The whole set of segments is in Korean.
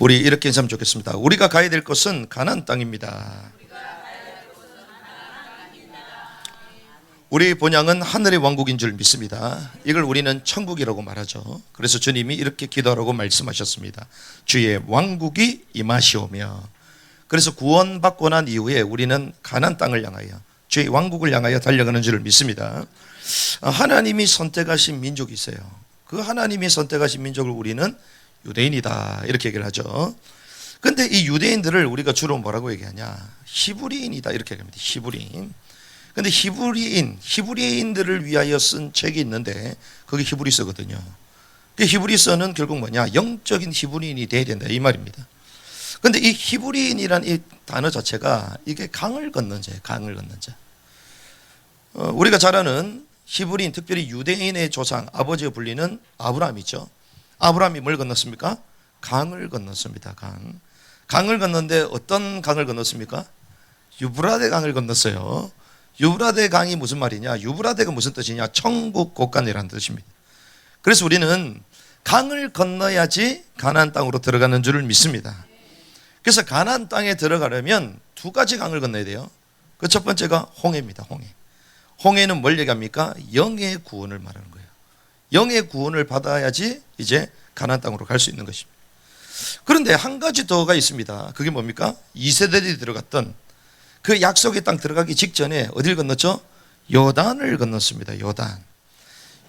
우리 이렇게 인사하면 좋겠습니다. 우리가 가야 될 곳은 가나안 땅입니다. 우리 본향은 하늘의 왕국인 줄 믿습니다. 이걸 우리는 천국이라고 말하죠. 그래서 주님이 이렇게 기도하라고 말씀하셨습니다. 주의 왕국이 임하시오며. 그래서 구원받고 난 이후에 우리는 가나안 땅을 향하여 주의 왕국을 향하여 달려가는 줄 믿습니다. 하나님이 선택하신 민족이 있어요. 그 하나님이 선택하신 민족을 우리는 유대인이다 이렇게 얘기를 하죠. 근데 이 유대인들을 우리가 주로 뭐라고 얘기하냐, 히브리인이다 이렇게 얘기합니다. 히브리인. 근데 히브리인들을 위하여 쓴 책이 있는데 그게 히브리서거든요. 그 히브리서는 결국 뭐냐, 영적인 히브리인이 돼야 된다 이 말입니다. 근데 이 히브리인이란 이 단어 자체가 이게 강을 건넌 자예요. 강을 건넌 자. 우리가 잘 아는 히브리인, 특별히 유대인의 조상, 아버지가 불리는 아브라함이죠. 아브라함이 뭘 건넜습니까? 강을 건넜습니다. 강을 건넜는데 어떤 강을 건넜습니까? 유브라데 강을 건넜어요. 유브라데 강이 무슨 말이냐? 유브라데가 무슨 뜻이냐? 천국 곳간이라는 뜻입니다. 그래서 우리는 강을 건너야지 가나안 땅으로 들어가는 줄을 믿습니다. 그래서 가나안 땅에 들어가려면 두 가지 강을 건너야 돼요. 그 첫 번째가 홍해입니다. 홍해는 뭘 얘기합니까? 영의 구원을 말하는 거예요. 영의 구원을 받아야지 이제 가나안 땅으로 갈 수 있는 것입니다. 그런데 한 가지 더가 있습니다. 그게 뭡니까? 2세대들이 들어갔던 그 약속의 땅 들어가기 직전에 어딜 건넜죠? 요단을 건넜습니다.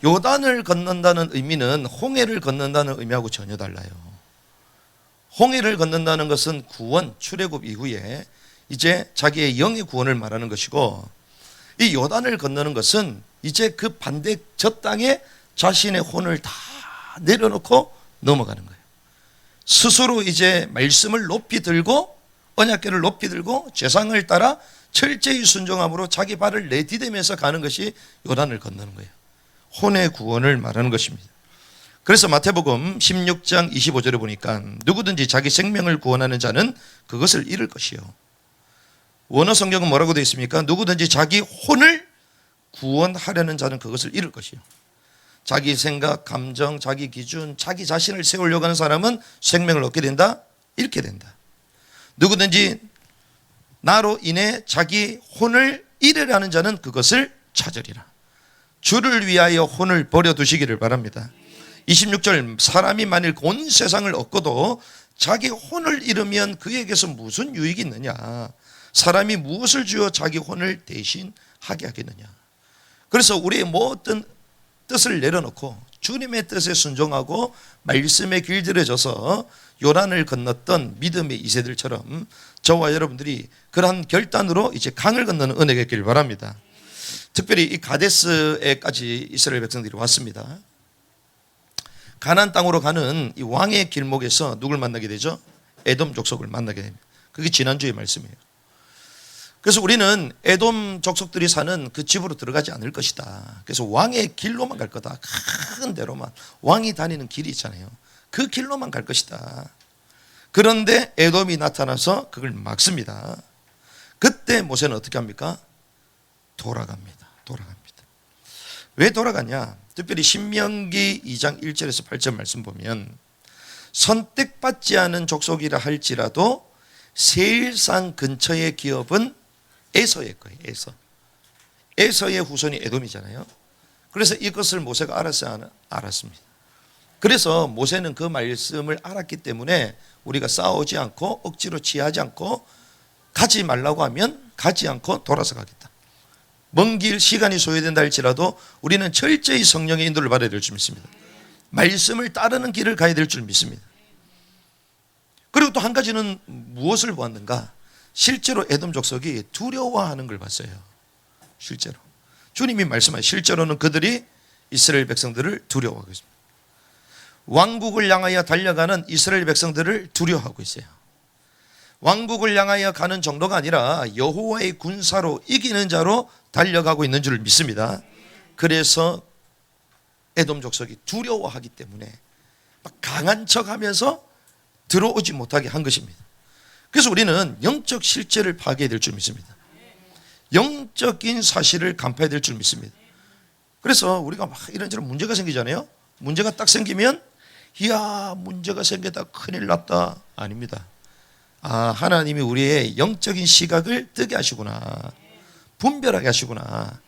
요단을 건넌다는 의미는 홍해를 건넌다는 의미하고 전혀 달라요. 홍해를 건넌다는 것은 구원, 출애굽 이후에 이제 자기의 영의 구원을 말하는 것이고, 이 요단을 건너는 것은 이제 그 반대 저 땅에 자신의 혼을 다 내려놓고 넘어가는 거예요. 스스로 이제 말씀을 높이 들고 언약궤를 높이 들고 제상을 따라 철저히 순종함으로 자기 발을 내디디면서 가는 것이 요단을 건너는 거예요. 혼의 구원을 말하는 것입니다. 그래서 마태복음 16장 25절에 보니까 누구든지 자기 생명을 구원하는 자는 그것을 잃을 것이요. 원어 성경은 뭐라고 되어 있습니까? 누구든지 자기 혼을 구원하려는 자는 그것을 잃을 것이요. 자기 생각, 감정, 자기 기준, 자기 자신을 세우려고 하는 사람은 생명을 얻게 된다? 잃게 된다. 누구든지 나로 인해 자기 혼을 잃으려는 자는 그것을 찾으리라. 주를 위하여 혼을 버려두시기를 바랍니다. 26절, 사람이 만일 온 세상을 얻고도 자기 혼을 잃으면 그에게서 무슨 유익이 있느냐? 사람이 무엇을 주어 자기 혼을 대신하게 하겠느냐? 그래서 우리의 모든 뜻을 내려놓고 주님의 뜻에 순종하고 말씀에 길들여져서 요단을 건넜던 믿음의 2세들처럼 저와 여러분들이 그러한 결단으로 이제 강을 건너는 은혜가 있기를 바랍니다. 특별히 이 가데스에까지 이스라엘 백성들이 왔습니다. 가나안 땅으로 가는 이 왕의 길목에서 누굴 만나게 되죠? 에돔 족속을 만나게 됩니다. 그게 지난주의 말씀이에요. 그래서 우리는 에돔 족속들이 사는 그 집으로 들어가지 않을 것이다. 그래서 왕의 길로만 갈 거다. 큰 데로만, 왕이 다니는 길이 있잖아요. 그 길로만 갈 것이다. 그런데 에돔이 나타나서 그걸 막습니다. 그때 모세는 어떻게 합니까? 돌아갑니다. 왜 돌아가냐? 특별히 신명기 2장 1절에서 8절 말씀 보면 선택받지 않은 족속이라 할지라도 세일산 근처의 기업은 에서의 거예요. 에서의 후손이 에돔이잖아요. 그래서 이것을 모세가 알았어요? 알았습니다. 그래서 모세는 그 말씀을 알았기 때문에 우리가 싸우지 않고 억지로 취하지 않고 가지 말라고 하면 가지 않고 돌아서 가겠다. 먼 길 시간이 소요된다 할지라도 우리는 철저히 성령의 인도를 받아야 될 줄 믿습니다. 말씀을 따르는 길을 가야 될 줄 믿습니다. 그리고 또 한 가지는 무엇을 보았는가? 실제로 에돔 족속이 두려워하는 걸 봤어요. 실제로 주님이 말씀하신 실제로는 그들이 이스라엘 백성들을 두려워하고 있습니다. 왕국을 향하여 달려가는 이스라엘 백성들을 두려워하고 있어요. 왕국을 향하여 가는 정도가 아니라 여호와의 군사로 이기는 자로 달려가고 있는 줄 믿습니다. 그래서 에돔 족속이 두려워하기 때문에 막 강한 척하면서 들어오지 못하게 한 것입니다. 그래서 우리는 영적 실제를 파악해야 될 줄 믿습니다. 영적인 사실을 간파해야 될 줄 믿습니다. 그래서 우리가 막 이런저런 문제가 생기잖아요. 문제가 딱 생기면 이야, 문제가 생겼다, 큰일 났다. 아닙니다. 아, 하나님이 우리의 영적인 시각을 뜨게 하시구나, 분별하게 하시구나.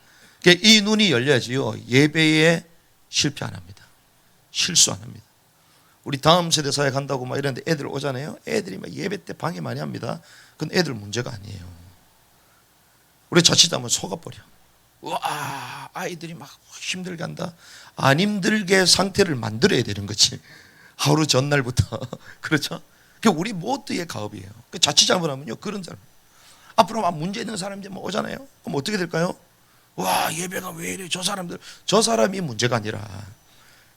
이 눈이 열려야지요, 예배에 실패 안 합니다. 실수 안 합니다. 우리 다음 세대 사회 간다고 막 이러는데 애들 오잖아요. 애들이 막 예배 때 방해 많이 합니다. 그건 애들 문제가 아니에요. 우리 자칫하면 속아버려. 와, 아이들이 막 힘들게 한다. 안 힘들게 상태를 만들어야 되는 거지, 하루 전날부터. 그렇죠? 그게 우리 모두의 가업이에요. 자칫 잘못하면요, 그런 사람, 앞으로 막 문제 있는 사람들이 뭐 오잖아요. 그럼 어떻게 될까요? 와, 예배가 왜 이래, 저 사람이 문제가 아니라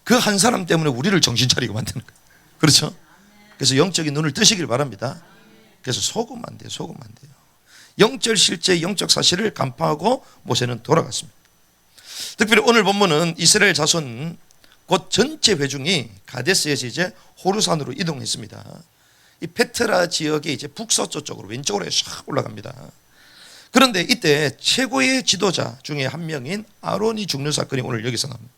그 한 사람 때문에 우리를 정신 차리고 만드는 거예요. 그렇죠? 그래서 영적인 눈을 뜨시길 바랍니다. 그래서 속으면 안 돼요. 속으면 안 돼요. 영적 실제, 영적 사실을 간파하고 모세는 돌아갔습니다. 특별히 오늘 본문은 이스라엘 자손 곧 전체 회중이 가데스에서 이제 호르산으로 이동했습니다. 이 페트라 지역의 이제 북서쪽 쪽으로 왼쪽으로 샥 올라갑니다. 그런데 이때 최고의 지도자 중에 한 명인 아론이 죽는 사건이 오늘 여기서 나옵니다.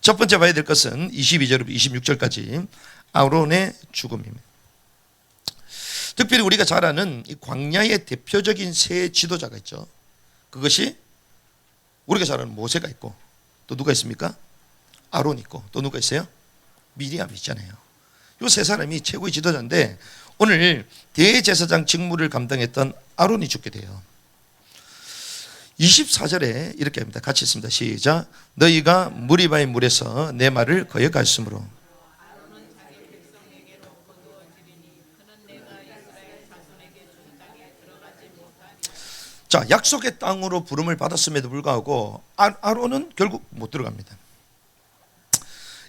첫 번째 봐야 될 것은 22절부터 26절까지 아론의 죽음입니다. 특별히 우리가 잘 아는 이 광야의 대표적인 세 지도자가 있죠. 그것이 우리가 잘 아는 모세가 있고, 또 누가 있습니까? 아론 있고, 또 누가 있어요? 미리암이 있잖아요. 이 세 사람이 최고의 지도자인데 오늘 대제사장 직무를 감당했던 아론이 죽게 돼요. 24절에 이렇게 합니다. 같이 읽습니다. 시작. 너희가 무리바의 물에서 내 말을 거역하였으므로. 자, 약속의 땅으로 부름을 받았음에도 불구하고 아론은 결국 못 들어갑니다.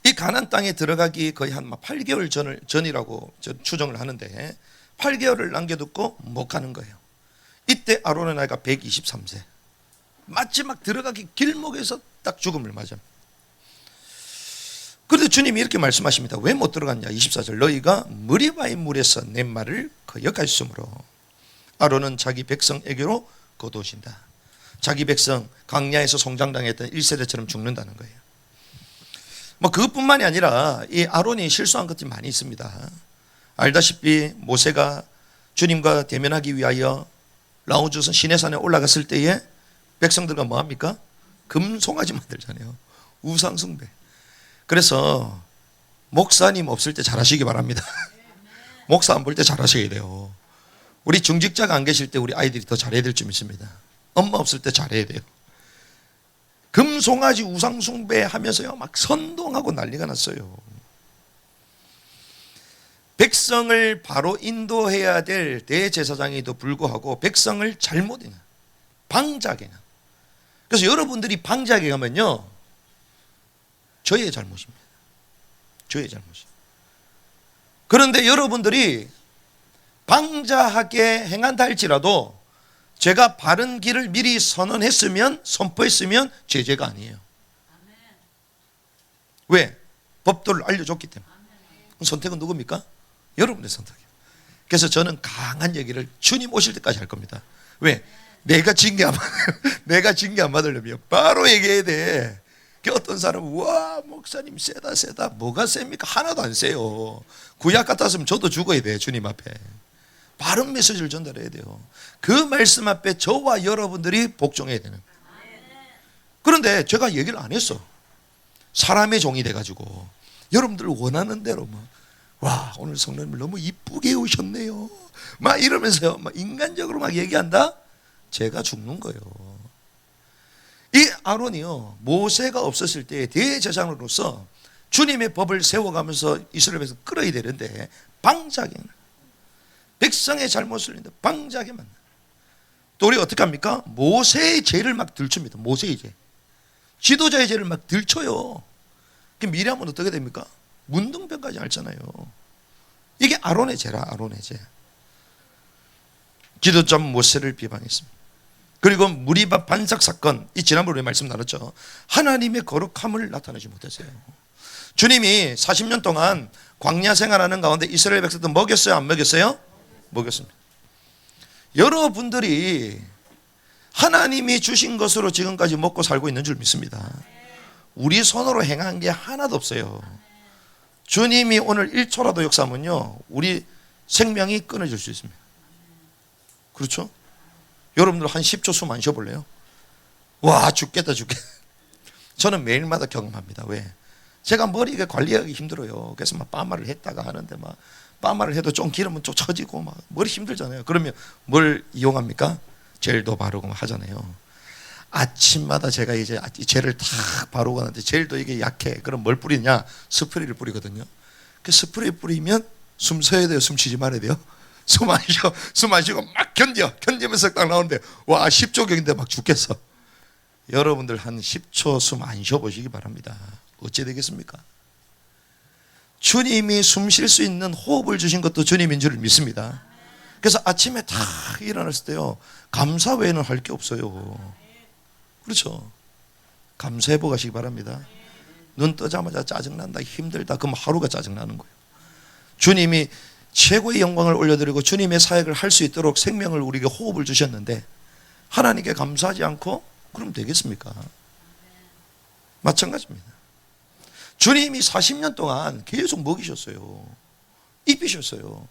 이 가나안 땅에 들어가기 거의 한 8개월 전이라고 추정을 하는데 8개월을 남겨두고 못 가는 거예요. 이때 아론의 나이가 123세. 마지막 들어가기 길목에서 딱 죽음을 맞아. 그런데 주님이 이렇게 말씀하십니다. 왜 못 들어갔냐? 24절. 너희가 무리바의 물에서 내 말을 거역하였으므로. 아론은 자기 백성에게로 거두어진다. 자기 백성 광야에서 송장당했던 1세대처럼 죽는다는 거예요. 뭐 그것뿐만이 아니라 이 아론이 실수한 것들이 많이 있습니다. 알다시피 모세가 주님과 대면하기 위하여 라오즈선 시내산에 올라갔을 때에 백성들과 뭐 합니까? 금송아지 만들잖아요. 우상숭배. 그래서 목사님 없을 때 잘하시기 바랍니다. 목사 안 볼 때 잘하셔야 돼요. 우리 중직자가 안 계실 때 우리 아이들이 더 잘해야 될 점 있습니다. 엄마 없을 때 잘해야 돼요. 금송아지 우상숭배 하면서요, 막 선동하고 난리가 났어요. 백성을 바로 인도해야 될 대제사장에도 불구하고 백성을 잘못 인한 방자하게. 그래서 여러분들이 방자하게 가면요, 저의 잘못입니다. 저의 잘못입니다. 그런데 여러분들이 방자하게 행한다 할지라도 제가 바른 길을 미리 선포했으면 죄가 아니에요. 왜? 법도를 알려줬기 때문에. 선택은 누굽니까? 여러분의 선택이에요. 그래서 저는 강한 얘기를 주님 오실 때까지 할 겁니다. 왜? 내가 징계 안 받으려면 바로 얘기해야 돼. 어떤 사람은 와, 목사님 세다. 뭐가 셉니까? 하나도 안 세요. 구약 같았으면 저도 죽어야 돼. 주님 앞에 바른 메시지를 전달해야 돼요. 그 말씀 앞에 저와 여러분들이 복종해야 되는. 그런데 제가 얘기를 안 했어. 사람의 종이 돼가지고 여러분들 원하는 대로 와, 오늘 성령님을 너무 이쁘게 오셨네요 막 이러면서요, 막 인간적으로 막 얘기한다? 제가 죽는 거예요. 이 아론이요, 모세가 없었을 때 대제사장으로서 주님의 법을 세워가면서 이스라엘 백성 끌어야 되는데 방자하게, 백성의 잘못을 인데 방자하게 만나. 또 우리 어떻게 합니까? 모세의 죄를 막 들춥니다. 모세의 죄, 지도자의 죄를 막 들춰요. 미리암은 어떻게 됩니까? 문둥병까지 앓잖아요. 이게 아론의 죄라. 아론의 죄. 지도자 모세를 비방했습니다. 그리고 무리바 반석 사건, 이 지난번에 말씀 나눴죠. 하나님의 거룩함을 나타내지 못했어요. 주님이 40년 동안 광야 생활하는 가운데 이스라엘 백성들 먹였어요, 안 먹였어요? 먹였습니다. 여러분들이 하나님이 주신 것으로 지금까지 먹고 살고 있는 줄 믿습니다. 우리 손으로 행한 게 하나도 없어요. 주님이 오늘 1초라도 역사하면요, 우리 생명이 끊어질 수 있습니다. 그렇죠? 여러분들 한 10초 숨 안 쉬어볼래요? 와, 죽겠다. 저는 매일마다 경험합니다. 왜? 제가 머리가 관리하기 힘들어요. 그래서 막 빠마를 했다가 하는데, 막 빠마를 해도 좀 기르면 좀 처지고 막 머리 힘들잖아요. 그러면 뭘 이용합니까? 젤도 바르고 막 하잖아요. 아침마다 제가 이제 젤을 탁 바르고 가는데, 젤도 이게 약해. 그럼 뭘 뿌리냐? 스프레이를 뿌리거든요. 그 스프레이 뿌리면 숨 쉬어야 돼요? 숨 쉬지 말아야 돼요? 숨 안 쉬고 막 견디면서 딱 나오는데, 와, 10초 경인데 막 죽겠어. 여러분들 한 10초 숨 안 쉬어보시기 바랍니다. 어찌 되겠습니까? 주님이 숨 쉴 수 있는 호흡을 주신 것도 주님인 줄 믿습니다. 그래서 아침에 다 일어났을 때요, 감사 외에는 할 게 없어요. 그렇죠? 감사해보고 가시기 바랍니다. 눈 뜨자마자 짜증난다, 힘들다, 그럼 하루가 짜증나는 거예요. 주님이 최고의 영광을 올려드리고 주님의 사역을 할 수 있도록 생명을 우리에게 호흡을 주셨는데, 하나님께 감사하지 않고 그럼 되겠습니까? 마찬가지입니다. 주님이 40년 동안 계속 먹이셨어요. 입히셨어요.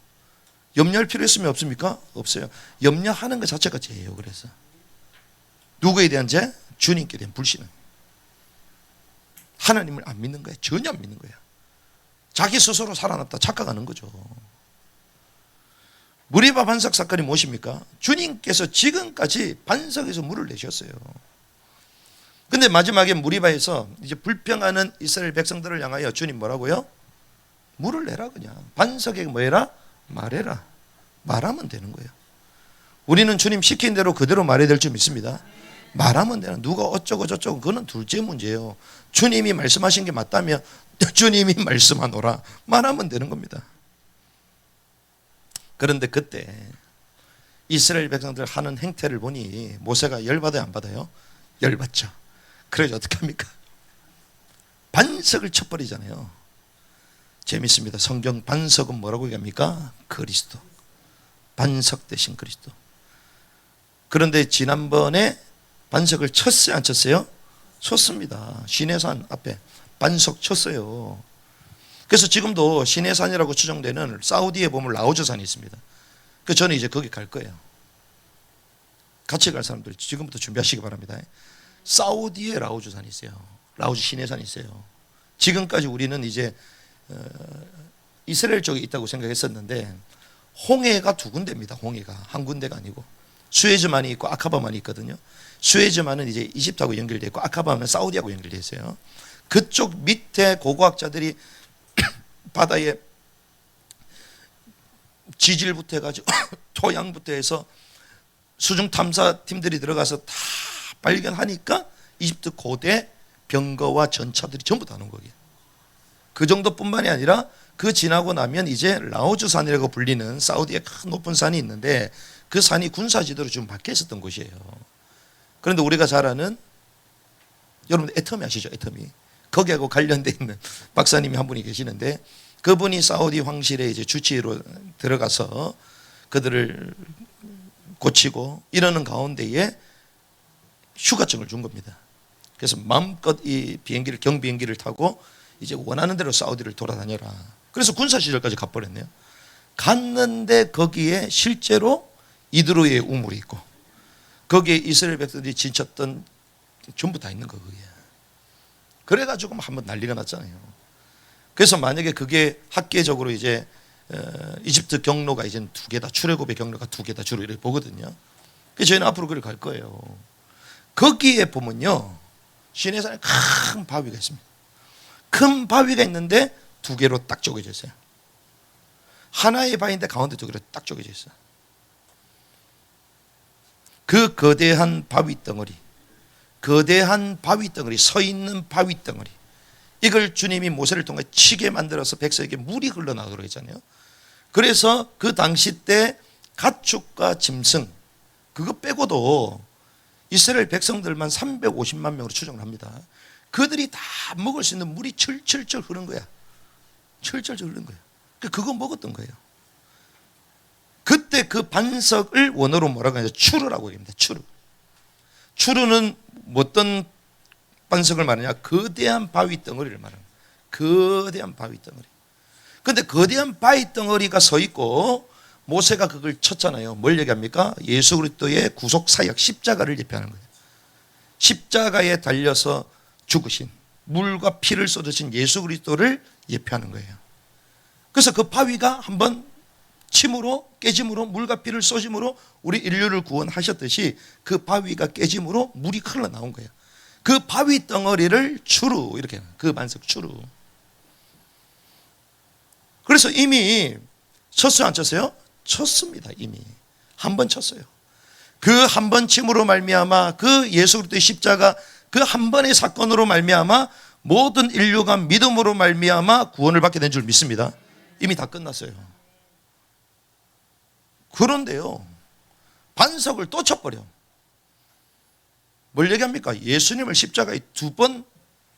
염려할 필요 있으면 없습니까? 없어요. 염려하는 것 자체가 죄예요. 그래서 누구에 대한 죄? 주님께 대한 불신은. 하나님을 안 믿는 거예요. 전혀 안 믿는 거예요. 자기 스스로 살아났다 착각하는 거죠. 무리바 반석 사건이 무엇입니까? 주님께서 지금까지 반석에서 물을 내셨어요. 근데 마지막에 무리바에서 이제 불평하는 이스라엘 백성들을 향하여 주님 뭐라고요? 물을 내라. 그냥 반석에 뭐 해라? 말해라. 말하면 되는 거예요. 우리는 주님 시킨 대로 그대로 말해야 될 줄 믿습니다. 말하면 되는, 누가 어쩌고 저쩌고 그거는 둘째 문제예요. 주님이 말씀하신 게 맞다면 주님이 말씀하노라 말하면 되는 겁니다. 그런데 그때 이스라엘 백성들 하는 행태를 보니 모세가 열받아요, 안 받아요? 열받죠. 그래서 어떻게 합니까? 반석을 쳐버리잖아요. 재밌습니다. 성경 반석은 뭐라고 얘기합니까? 그리스도. 반석 대신 그리스도. 그런데 지난번에 반석을 쳤어요, 안 쳤어요? 쳤습니다. 시내산 앞에 반석 쳤어요. 그래서 지금도 시내산이라고 추정되는 사우디에 보면 라오즈산이 있습니다. 그래서 저는 이제 거기 갈 거예요. 같이 갈 사람들 지금부터 준비하시기 바랍니다. 사우디에 라오즈산이 있어요. 라오즈 시내산이 있어요. 지금까지 우리는 이제 이스라엘 쪽에 있다고 생각했었는데, 홍해가 두 군데입니다. 홍해가 한 군데가 아니고 수에즈만이 있고 아카바만이 있거든요. 수에즈만은 이제 이집트하고 연결되어 있고 아카바만은 사우디하고 연결되어 있어요. 그쪽 밑에 고고학자들이 바다에 지질부터 해가지고 토양부터 해서 수중 탐사팀들이 들어가서 다 발견하니까 이집트 고대 병거와 전차들이 전부 다 나온 거예요. 그 정도뿐만이 아니라 그 지나고 나면 이제 라오즈산이라고 불리는 사우디의 큰 높은 산이 있는데, 그 산이 군사지도로 좀 박혀 있었던 곳이에요. 그런데 우리가 잘 아는, 여러분 애터미 아시죠? 애터미. 거기하고 관련되어 있는 박사님이 한 분이 계시는데, 그분이 사우디 황실에 이제 주치의로 들어가서 그들을 고치고 이러는 가운데에 휴가증을 준 겁니다. 그래서 마음껏 이 비행기를, 경비행기를 타고 이제 원하는 대로 사우디를 돌아다녀라. 그래서 군사시설까지 가버렸네요. 갔는데 거기에 실제로 이드로의 우물이 있고, 거기에 이스라엘 백성들이 지쳤던 전부 다 있는 거예요. 그래가지고 한번 난리가 났잖아요. 그래서 만약에 그게 학계적으로 이제 이집트 경로가 이제 두 개다, 출애굽의 경로가 두 개다 주로 이렇게 보거든요. 그래서 저희는 앞으로 그걸 갈 거예요. 거기에 보면요, 시내산에 큰 바위가 있습니다. 큰 바위가 있는데 두 개로 딱 쪼개져 있어요. 하나의 바위인데 가운데 두 개로 딱 쪼개져 있어요. 그 거대한 바위 덩어리, 서 있는 바위 덩어리, 이걸 주님이 모세를 통해 치게 만들어서 백성에게 물이 흘러나오도록 했잖아요. 그래서 그 당시 때 가축과 짐승 그거 빼고도 이스라엘 백성들만 350만 명으로 추정을 합니다. 그들이 다 먹을 수 있는 물이 철철철 흐른 거야. 철철철 흐른 거야. 그거 먹었던 거예요. 그때 그 반석을 원어로 뭐라고 하냐, 추르라고 얘기합니다. 추르는 어떤 반석을 말하냐, 거대한 바위 덩어리를 말하는 거예요. 거대한 바위 덩어리. 근데 거대한 바위 덩어리가 서 있고 모세가 그걸 쳤잖아요. 뭘 얘기합니까? 예수 그리스도의 구속 사역 십자가를 예표하는 거예요. 십자가에 달려서 죽으신, 물과 피를 쏟으신 예수 그리스도를 예표하는 거예요. 그래서 그 바위가 한번 침으로 깨짐으로 물과 피를 쏟음으로 우리 인류를 구원하셨듯이 그 바위가 깨짐으로 물이 흘러나온 거예요. 그 바위 덩어리를 추루, 이렇게 그 반석 추루. 그래서 이미 쳤어요, 안 쳤어요? 쳤습니다. 이미 한 번 쳤어요. 그 한 번 침으로 말미암아 그 예수 그리스도의 십자가 그 한 번의 사건으로 말미암아 모든 인류가 믿음으로 말미암아 구원을 받게 된 줄 믿습니다. 이미 다 끝났어요. 그런데요, 반석을 또 쳐버려. 뭘 얘기합니까? 예수님을 십자가에 2번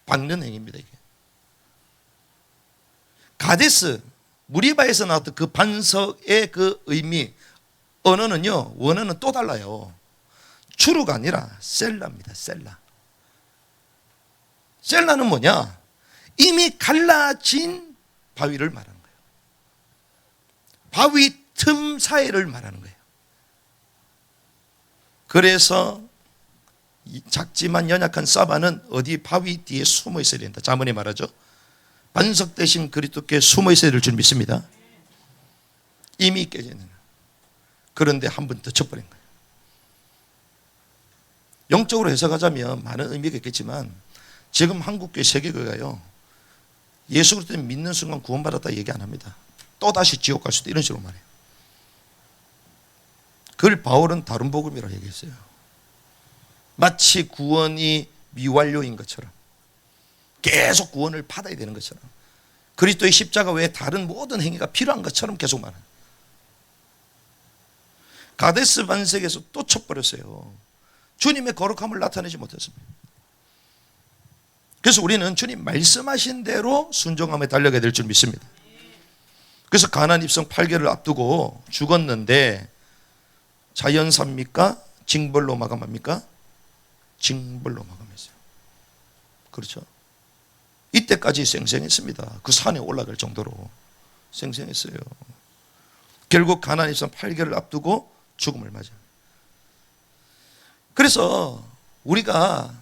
박는 행위입니다. 이게. 가데스 무리바에서 나왔던 그 반석의 그 의미, 언어는요, 원어는 또 달라요. 추루가 아니라 셀라입니다. 셀라. 셀라는 뭐냐? 이미 갈라진 바위를 말하는 거예요. 바위 틈 사이를 말하는 거예요. 그래서 작지만 연약한 사바는 어디 바위 뒤에 숨어 있어야 된다. 자문에 말하죠. 반석 대신 그리스도께 숨어 있어야 될 줄 믿습니다. 이미 깨지는. 그런데 한 번 더 쳐버린 거예요. 영적으로 해석하자면 많은 의미가 있겠지만 지금 한국교회 세계교회가요, 예수 그리스도를 믿는 순간 구원받았다 얘기 안 합니다. 또다시 지옥 갈 수도 이런 식으로 말해요. 그걸 바울은 다른 복음이라고 얘기했어요. 마치 구원이 미완료인 것처럼 계속 구원을 받아야 되는 것처럼 그리스도의 십자가 외에 다른 모든 행위가 필요한 것처럼 계속 말해요. 가데스 반석에서 또 쳐버렸어요. 주님의 거룩함을 나타내지 못했습니다. 그래서 우리는 주님 말씀하신 대로 순종함에 달려가야 될 줄 믿습니다. 그래서 가나안 입성 8개를 앞두고 죽었는데 자연사입니까? 징벌로 마감합니까? 징벌로 마감했어요. 그렇죠? 이때까지 쌩쌩했습니다. 그 산에 올라갈 정도로 쌩쌩했어요. 결국 가나안 입성 8개를 앞두고 죽음을 맞아요. 그래서 우리가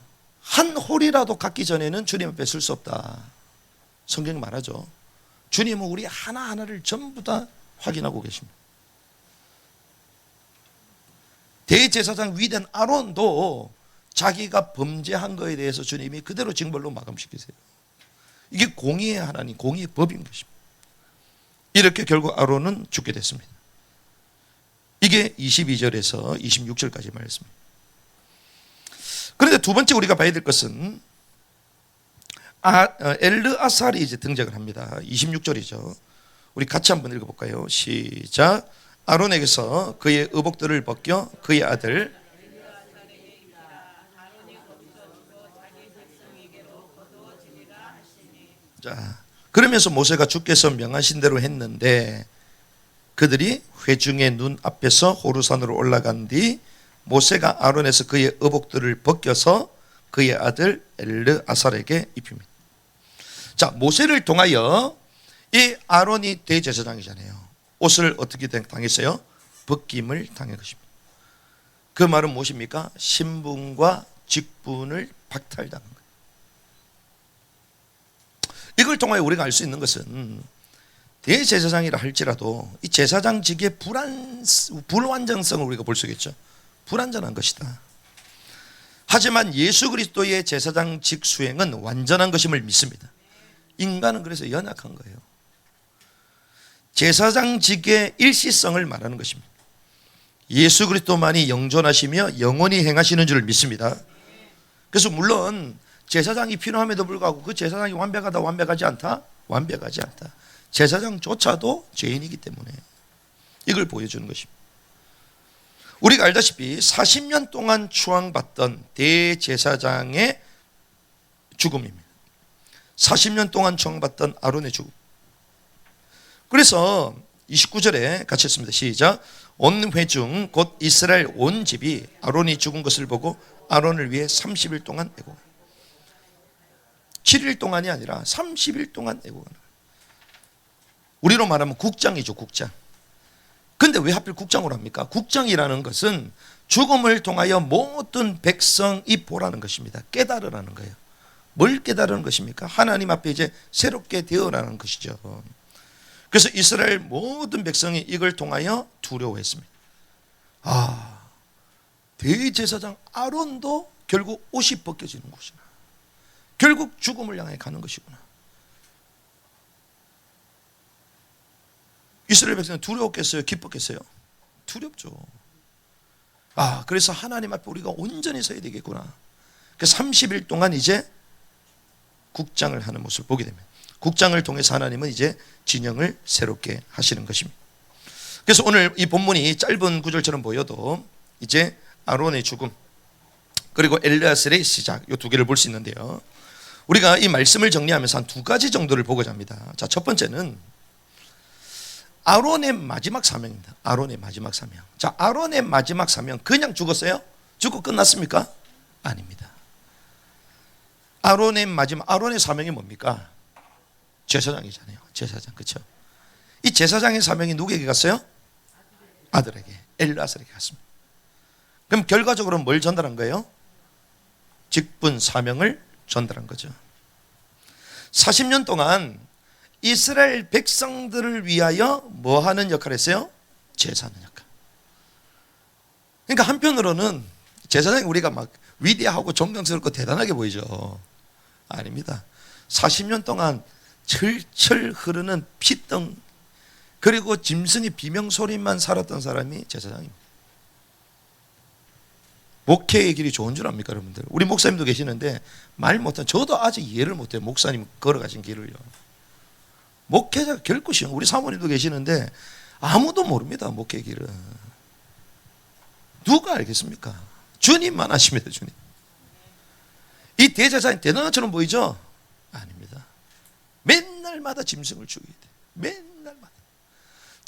한 홀이라도 갖기 전에는 주님 앞에 설 수 없다. 성경이 말하죠. 주님은 우리 하나하나를 전부 다 확인하고 계십니다. 대제사장 위대한 아론도 자기가 범죄한 거에 대해서 주님이 그대로 징벌로 마감시키세요. 이게 공의의 하나님, 공의의 법인 것입니다. 이렇게 결국 아론은 죽게 됐습니다. 이게 22절에서 26절까지 말씀입니다. 그런데 두 번째 우리가 봐야 될 것은 엘르아살이 이제 등장을 합니다. 26절이죠. 우리 같이 한번 읽어볼까요? 시작. 아론에게서 그의 의복들을 벗겨 그의 아들 자, 그러면서 모세가 주께서 명하신 대로 했는데 그들이 회중의 눈 앞에서 호르산으로 올라간 뒤 모세가 아론에서 그의 의복들을 벗겨서 그의 아들 엘르아살에게 입힙니다. 자, 모세를 통하여 이 아론이 대제사장이잖아요. 옷을 어떻게 당했어요? 벗김을 당한 것입니다. 그 말은 무엇입니까? 신분과 직분을 박탈당한 거예요. 이걸 통하여 우리가 알 수 있는 것은 대제사장이라 할지라도 이 제사장직의 불완전성을 우리가 볼 수 있겠죠. 불완전한 것이다. 하지만 예수 그리스도의 제사장직 수행은 완전한 것임을 믿습니다. 인간은 그래서 연약한 거예요. 제사장직의 일시성을 말하는 것입니다. 예수 그리스도만이 영존하시며 영원히 행하시는 줄 믿습니다. 그래서 물론 제사장이 필요함에도 불구하고 그 제사장이 완벽하다, 완벽하지 않다? 완벽하지 않다. 제사장조차도 죄인이기 때문에 이걸 보여주는 것입니다. 우리가 알다시피 40년 동안 추앙받던 대제사장의 죽음입니다. 40년 동안 추앙받던 아론의 죽음. 그래서 29절에 같이 했습니다. 시작. 온 회중 곧 이스라엘 온 집이 아론이 죽은 것을 보고 아론을 위해 30일 동안 애곡. 7일 동안이 아니라 30일 동안 애곡하는 거예요. 우리로 말하면 국장이죠, 국장. 근데 왜 하필 국장으로 합니까? 국장이라는 것은 죽음을 통하여 모든 백성이 보라는 것입니다. 깨달으라는 거예요. 뭘 깨달으는 것입니까? 하나님 앞에 이제 새롭게 되어라는 것이죠. 그래서 이스라엘 모든 백성이 이걸 통하여 두려워했습니다. 대제사장 아론도 결국 옷이 벗겨지는 것이구나. 결국 죽음을 향해 가는 것이구나. 이스라엘 백성은 두려웠겠어요? 기뻤겠어요? 두렵죠. 그래서 하나님 앞에 우리가 온전히 서야 되겠구나. 30일 동안 이제 국장을 하는 모습을 보게 됩니다. 국장을 통해서 하나님은 이제 진영을 새롭게 하시는 것입니다. 그래서 오늘 이 본문이 짧은 구절처럼 보여도 이제 아론의 죽음 그리고 엘르아살의 시작, 이 두 개를 볼 수 있는데요. 우리가 이 말씀을 정리하면서 한 두 가지 정도를 보고자 합니다. 자, 첫 번째는 아론의 마지막 사명입니다. 아론의 마지막 사명. 자, 아론의 마지막 사명, 그냥 죽었어요? 죽고 끝났습니까? 아닙니다. 아론의 사명이 뭡니까? 제사장이잖아요. 제사장, 그렇죠? 이 제사장의 사명이 누구에게 갔어요? 아들에게, 엘르아살에게 갔습니다. 그럼 결과적으로 뭘 전달한 거예요? 직분 사명을 전달한 거죠. 40년 동안 이스라엘 백성들을 위하여 뭐 하는 역할을 했어요? 제사하는 역할. 그러니까 한편으로는 제사장이 우리가 막 위대하고 존경스럽고 대단하게 보이죠. 아닙니다. 40년 동안 철철 흐르는 피덩 그리고 짐승의 비명소리만 살았던 사람이 제사장입니다. 목회의 길이 좋은 줄 압니까, 여러분들? 우리 목사님도 계시는데 말 못한, 저도 아직 이해를 못해요. 목사님 걸어가신 길을요. 목회자가 결코 쉬운, 우리 사모님도 계시는데 아무도 모릅니다, 목회 길은. 누가 알겠습니까? 주님만 아십니다, 주님. 이 대제사장이 대단한 것처럼 보이죠? 아닙니다. 맨날마다 짐승을 죽여야 돼요. 맨날마다.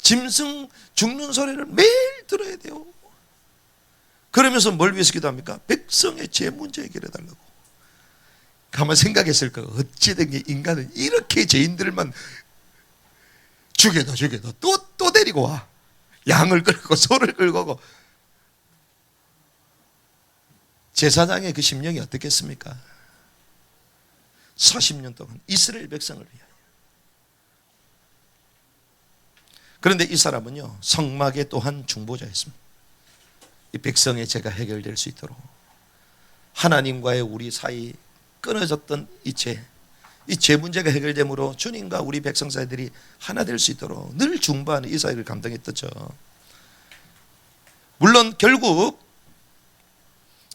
짐승 죽는 소리를 매일 들어야 돼요. 그러면서 뭘 위해서 기도합니까? 백성의 죄 문제 해결해달라고. 가만 생각했을 거예요. 어찌된 게 인간은 이렇게 죄인들만 죽여도 또 데리고 와. 양을 끌고 소를 끌고 오고. 제사장의 그 심령이 어떻겠습니까? 40년 동안 이스라엘 백성을 위하여. 그런데 이 사람은요, 성막의 또한 중보자였습니다. 이 백성의 죄가 해결될 수 있도록 하나님과의 우리 사이 끊어졌던 이 죄 문제가 해결됨으로 주님과 우리 백성 사이들이 하나 될 수 있도록 늘 중보하는 이 사역을 감당했었죠. 물론 결국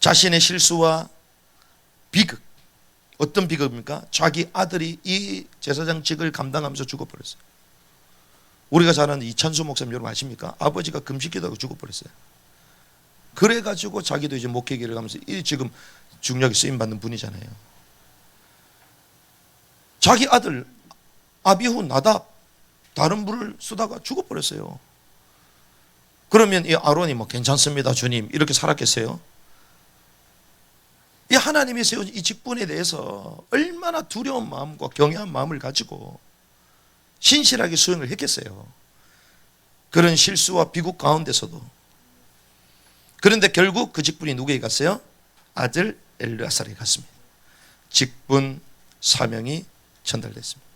자신의 실수와 비극, 어떤 비극입니까? 자기 아들이 이 제사장직을 감당하면서 죽어버렸어요. 우리가 잘 아는 이찬수 목사님 여러분 아십니까? 아버지가 금식기도하고 죽어버렸어요. 그래가지고 자기도 이제 목회기를 가면서 이 지금 중력에 쓰임받는 분이잖아요. 자기 아들 아비후 나답 다른 불을 쓰다가 죽어버렸어요. 그러면 이 아론이 뭐 괜찮습니다 주님 이렇게 살았겠어요? 이 하나님이 세운 이 직분에 대해서 얼마나 두려운 마음과 경외한 마음을 가지고 신실하게 수행을 했겠어요. 그런 실수와 비극 가운데서도. 그런데 결국 그 직분이 누구에게 갔어요? 아들 엘르아살에게 갔습니다. 직분 사명이 전달됐습니다.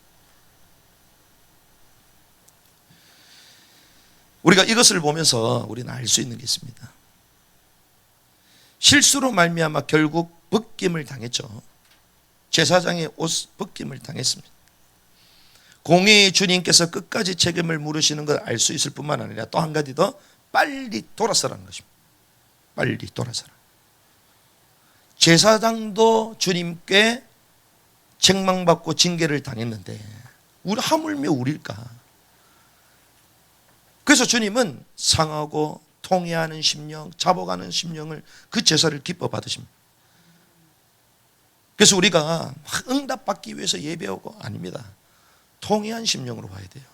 우리가 이것을 보면서 우리는 알 수 있는 게 있습니다. 실수로 말미암아 결국 벗김을 당했죠. 제사장의 옷 벗김을 당했습니다. 공의의 주님께서 끝까지 책임을 물으시는 걸 알 수 있을 뿐만 아니라 또 한 가지 더 빨리 돌아서라는 것입니다. 빨리 돌아서라. 제사장도 주님께 책망받고 징계를 당했는데 하물며 우릴까? 그래서 주님은 상하고 통회하는 심령, 잡아가는 심령을 그 제사를 기뻐 받으십니다. 그래서 우리가 응답받기 위해서 예배하고 아닙니다. 통회한 심령으로 와야 돼요.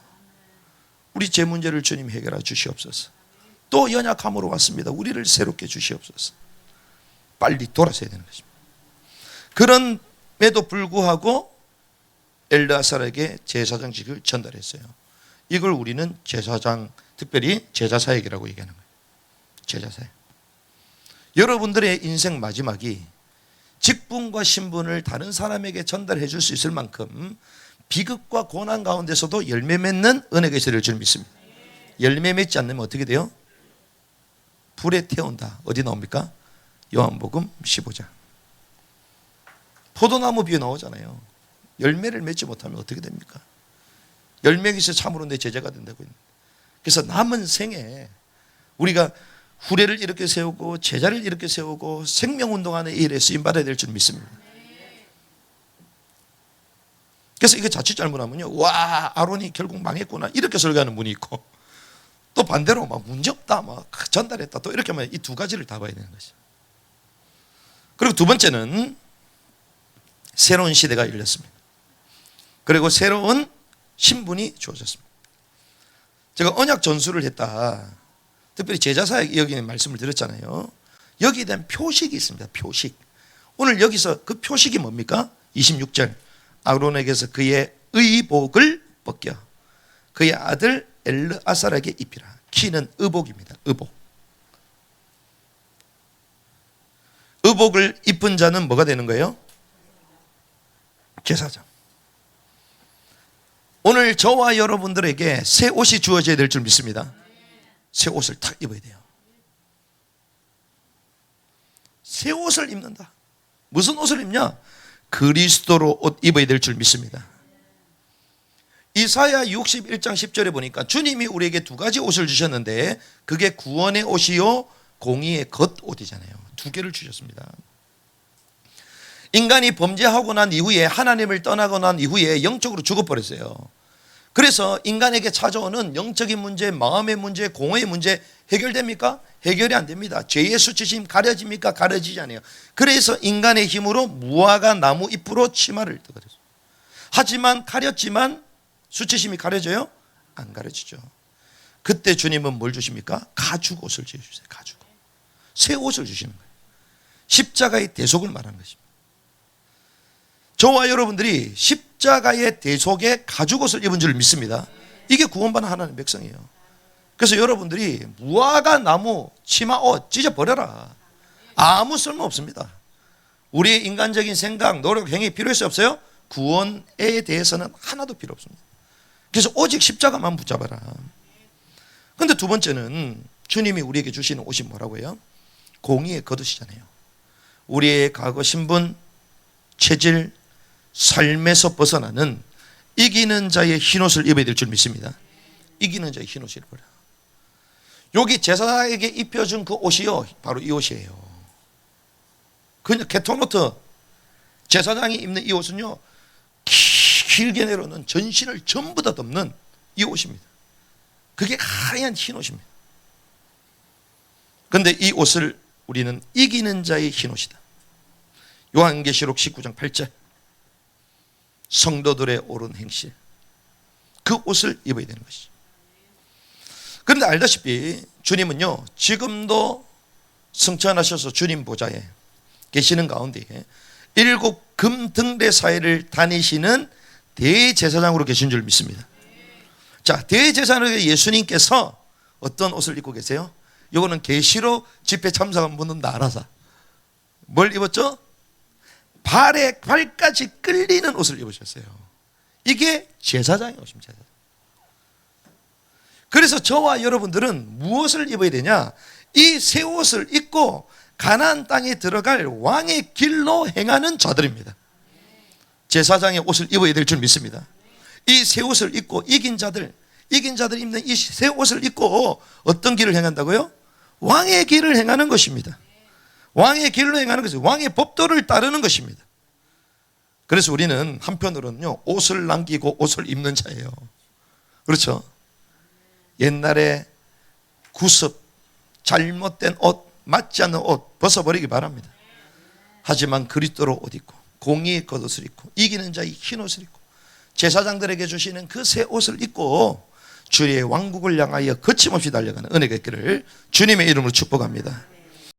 우리 죄 문제를 주님 해결해 주시옵소서. 또 연약함으로 왔습니다. 우리를 새롭게 주시옵소서. 빨리 돌아서야 되는 것입니다. 그럼에도 불구하고 엘르아살에게 제사장직을 전달했어요. 이걸 우리는 제사장, 특별히 제자사역이라고 얘기하는 거예요. 제자사역. 여러분들의 인생 마지막이 직분과 신분을 다른 사람에게 전달해 줄 수 있을 만큼 비극과 고난 가운데서도 열매 맺는 은혜가 있을 줄 믿습니다. 열매 맺지 않으면 어떻게 돼요? 불에 태운다. 어디 나옵니까? 요한복음 15장. 포도나무 비유 나오잖아요. 열매를 맺지 못하면 어떻게 됩니까? 열매에서 참으로 내 제자가 된다고 했는데. 그래서 남은 생에 우리가 후레를 이렇게 세우고 제자를 이렇게 세우고 생명운동하는 일에 쓰임받아야 될 줄 믿습니다. 그래서 이거 자칫 잘못하면요, 와, 아론이 결국 망했구나 이렇게 설교하는 분이 있고, 또 반대로 막 문제없다 막 전달했다 또 이렇게 하면 이 두 가지를 다 봐야 되는 것이죠. 그리고 두 번째는 새로운 시대가 열렸습니다. 그리고 새로운 신분이 주어졌습니다. 제가 언약 전수를 했다, 특별히 제자사역 여기는 말씀을 드렸잖아요. 여기에 대한 표식이 있습니다. 표식. 오늘 여기서 그 표식이 뭡니까? 26절. 아론에게서 그의 의복을 벗겨 그의 아들 엘르아살에게 입히라. 키는 의복입니다. 의복. 의복을 입은 자는 뭐가 되는 거예요? 제사장. 오늘 저와 여러분들에게 새 옷이 주어져야 될 줄 믿습니다. 새 옷을 탁 입어야 돼요. 새 옷을 입는다. 무슨 옷을 입냐? 그리스도로 옷 입어야 될 줄 믿습니다. 이사야 61장 10절에 보니까 주님이 우리에게 두 가지 옷을 주셨는데 그게 구원의 옷이요 공의의 겉옷이잖아요. 두 개를 주셨습니다. 인간이 범죄하고 난 이후에, 하나님을 떠나고 난 이후에 영적으로 죽어버렸어요. 그래서 인간에게 찾아오는 영적인 문제, 마음의 문제, 공허의 문제 해결됩니까? 해결이 안 됩니다. 죄의 수치심 가려집니까? 가려지지 않아요. 그래서 인간의 힘으로 무화과 나무 잎으로 치마를 뜯어냈어요. 하지만 가렸지만 수치심이 가려져요? 안 가려지죠. 그때 주님은 뭘 주십니까? 가죽 옷을 주세요. 가죽. 새 옷을 주시는 거예요. 십자가의 대속을 말하는 것입니다. 저와 여러분들이 십자가의 대속의 가죽 옷을 입은 줄 믿습니다. 이게 구원받은 하나님의 백성이에요. 그래서 여러분들이 무화과 나무 치마 옷 찢어버려라. 아무 쓸모 없습니다. 우리의 인간적인 생각, 노력, 행위 필요했어요? 없어요? 구원에 대해서는 하나도 필요 없습니다. 그래서 오직 십자가만 붙잡아라. 그런데 두 번째는 주님이 우리에게 주시는 옷이 뭐라고요? 공의의 겉옷이잖아요. 우리의 과거 신분, 체질, 삶에서 벗어나는 이기는 자의 흰옷을 입어야 될 줄 믿습니다. 이기는 자의 흰옷을 입어라. 여기 제사장에게 입혀준 그 옷이요, 바로 이 옷이에요. 그냥 케토노트 제사장이 입는 이 옷은요, 길게 내려오는 전신을 전부 다 덮는 이 옷입니다. 그게 하얀 흰 옷입니다. 그런데 이 옷을 우리는 이기는 자의 흰 옷이다. 요한계시록 19장 8절. 성도들의 옳은 행실, 그 옷을 입어야 되는 것이죠. 그런데 알다시피 주님은요, 지금도 승천하셔서 주님 보좌에 계시는 가운데 7 금등대 사이를 다니시는 대제사장으로 계신 줄 믿습니다. 자, 대제사장으로 예수님께서 어떤 옷을 입고 계세요? 이거는 계시록 집회 참석한 분은 다 알아서. 뭘 입었죠? 발까지 끌리는 옷을 입으셨어요. 이게 제사장의 옷입니다. 그래서 저와 여러분들은 무엇을 입어야 되냐? 이 새 옷을 입고 가나안 땅에 들어갈 왕의 길로 행하는 자들입니다. 제사장의 옷을 입어야 될 줄 믿습니다. 이 새 옷을 입고 이긴 자들 입는 이 새 옷을 입고 어떤 길을 행한다고요? 왕의 길을 행하는 것입니다. 왕의 길로 행하는 것은 왕의 법도를 따르는 것입니다. 그래서 우리는 한편으로는요, 옷을 남기고 옷을 입는 자예요. 그렇죠? 옛날에 구습, 잘못된 옷, 맞지 않는 옷 벗어버리기 바랍니다. 하지만 그리스도로 옷 입고 공의의 겉옷을 입고 이기는 자의 흰 옷을 입고 제사장들에게 주시는 그 새 옷을 입고 주의 왕국을 향하여 거침없이 달려가는 은혜가 있기를 주님의 이름으로 축복합니다.